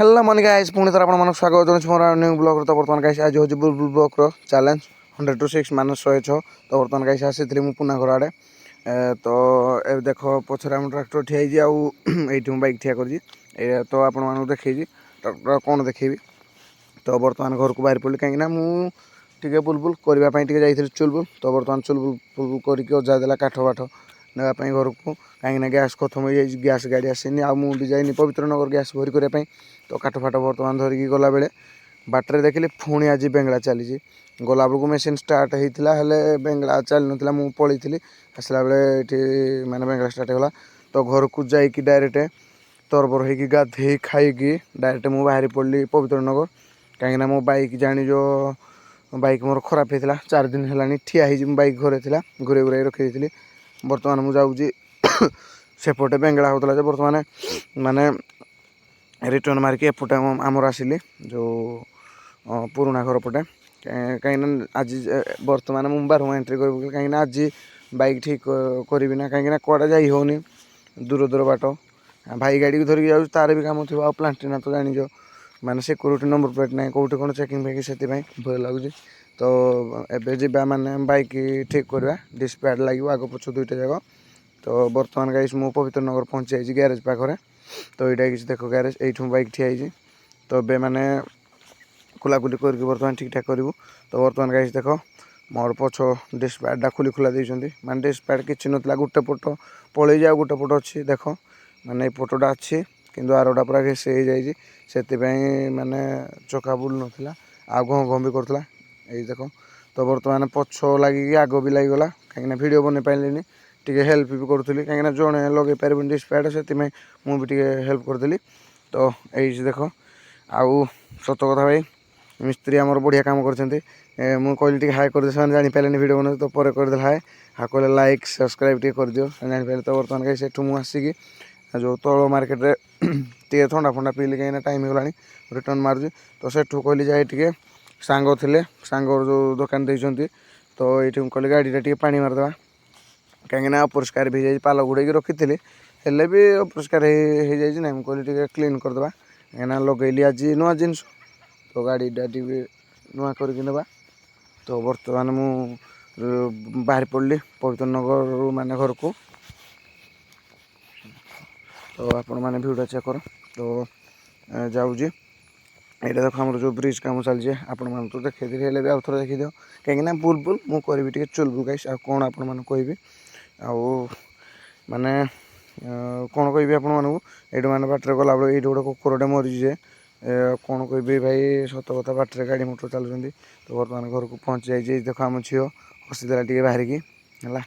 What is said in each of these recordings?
Hello money guys पुणी थर आपको स्वागत जनाऊँ मोर न्यू ब्लॉग तो बर्तमान गाइस आज हूँ बुलबुल ब्लॉक चैलेंज 100 to 6 -106 तो बर्तमान गाइस आसी मु पुना घर आड़े तो ए देख पछरे आम ट्राक्टर ठिया ये बाइक ठिया कर तो आपण देखे ट्राक्टर कौन देखेबी तो बर्तमान घर को बाहर पड़ी कहीं मुझे बुलबुल करने जाइए चुलबुल तो बर्तमान चुलबुल करके अजा देला काठ पाठ नापी घर को कहीं गैस खत्म हो जाए गैस गाड़ी आसनी आ मुझे जाइनी पवित्र नगर गैस भरी करने तो काठ फाट बर्तमान धरिकी गला बेले बाटर देखिली पुणी आज बेंगला चली गला बेलू मेसीन स्टार्ट होता है बेंगला चली नाला मुझे पलैली आसला बेले ये मानने बेंगला स्टार्ट होगा तो घर को जाकि डायरेक्ट तरबर हो गाधे खाई डायरेक्ट मुझे बाहरी पड़ी पवित्र नगर कहीं मो बाइक जानी जो बाइक मोर खराब होता 4 दिन है ठिया बाइक घरे थी घूरे घूरे रखी बर्तमान मुझे सेपटे बेंगला होता बर्तमान माने रिटर्न मारिक एपटे आमर आसिली जो पुराणा घर पटे कहीं आज बर्तमान मुझे 12 एंट्री कर कहीं आज बाइक ठीक करी ना कहीं कड़ा जा होनी दूर दूर बाट भाई गाड़ी को धरिकी जाऊँ तार भी कम थी प्लांटीना तो जान माने सिक्योरिटी नंबर प्लेट ना कौटी कौन चेकिंग फेकिंग से भय लगुच तो एबे जा माने बाइक ठीक करवा डिस्पैड लगे आग पछ दुईटा जाक तो बर्तमान गाइस मु पवित्र नगर पहुँची जाइए ग्यारेज पाखे तो यहाँ किसी देख ग्यारेज यू बाइक ठिया तो ए मैंने खुलाखुली करके बर्तमान ठीक ठाक करूँ तो बर्तमान गाइस देख मोर पछ डिस्पैडा खुली खुला देते माने डिस्पैड कि नाला गोटे पट पलि जाओ गोटे पट अच्छी देख माने पटटा अच्छी किंतु आरोटा पूरा घेसी हो जाए से माने चका बुल नाला आ घ घ भी करूला ये देख तो बर्तमान पछ लगे आग भी लगिगला कहीं भिड बन पारे टे हेल्प भी करूँ कहीं जड़े लगे पारे डिस्पैड से मुझे हेल्प करदेली तो ये देख आउ सत कथा भाई मिस्त्री आमर बढ़िया काम करते मुझे कहली हाई कर दे जापारे भिड बना तो पर करदे हाई हाँ कहले लाइक सब्सक्राइब टे कर दियो जापारे तो बर्तमान कहीं से मुझे आसिकी जो तल मार्केट रे टे थंडा फंडा पीली कहीं टाइम होगा रिटर्न मार्च तो सेठू कहली जाए टे सांग थे सांग जो दुकान देते तो ये कहली गाड़ी टे पानी मारदे कहीं अपरिष्कार भी जाए पाल गुड़े रखी थी हेल्ले भी अपरिष्कार हो जाए ना मुझे कहली क्लीन करदे कहीं लगेली आज नुआ जिनस तो गाड़ी नुआ करवा तो बर्तमान मु बाहर पड़ी पवित्र नगर माने घर को तो आपण मैंने भिडियो चेक कर तो जाऊँ ये देख आम जो ब्रिज कम चलছে आपण मान तो देखी भी आउ थे देखी दियो कहीं बुलबुल मुझे करी टे चुलबुल गाइस आ कौन आपण मान कहि माने कौन कहि आपण मानू ये मैंने बाटर गला बेल ये गोटे कुकुरटे मरीजे कौन कहि भाई सत कथा बाटर गाड़ी मोटर चलुँच तो बर्तमान घर को पहुँची जाइए देख आम झील हसीदेला टे बाहरिकी है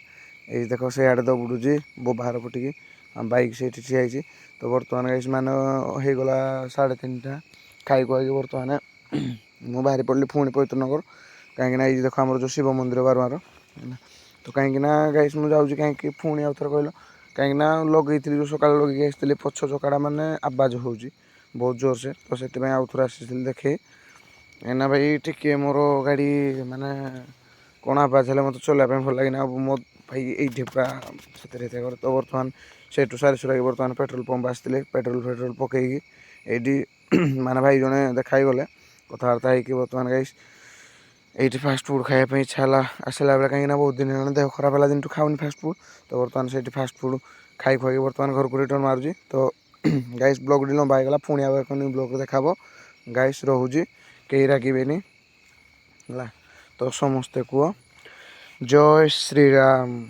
ये देख से आड़े दौड़ुची बाहर पटिकी बाइक से ठिया तो बर्तमान गाइस मान होगला 3:30 खाई खुआई बर्तमान मुझे बाहर पड़ी पुणी पवित्र नगर कहीं ये देख आम जो शिव मंदिर बारमार तो कहीं गाइस मुझे जाऊँगी कहीं पुणी आउ थे कहल कहीं लगे जो सका लगे आसती पछ चकाड़ा माने आवाज हो बहुत जोर से तो से आउ थे आसी देखे ना भाई टिके मोर गाड़ी माने कौन आवाज है मत चलने भल लगे मो भाई ये पूरा से तो बर्तमान सेठू सारी सुराई बर्तमान पेट्रोल पंप आसते पेट्रोल पकईकी ये माने भाई जड़े देखाई गले कथबार्ता होगी बर्तमान गाइस ये फास्ट फुड खायापी इच्छा आसला बेले कहीं बहुत दिन देह खराब है दिन खाऊनी फास्ट फुड तो बर्तमान से फास्ट फुड खाई खुआई बर्तमान घर को रिटर्न मारुची तो गाइस ब्लॉग टी लंबा होगा पुणी आउ एक ब्लॉग देखा गाइस रोचे कहीं रागेनि तो समस्ते कह जय श्रीराम।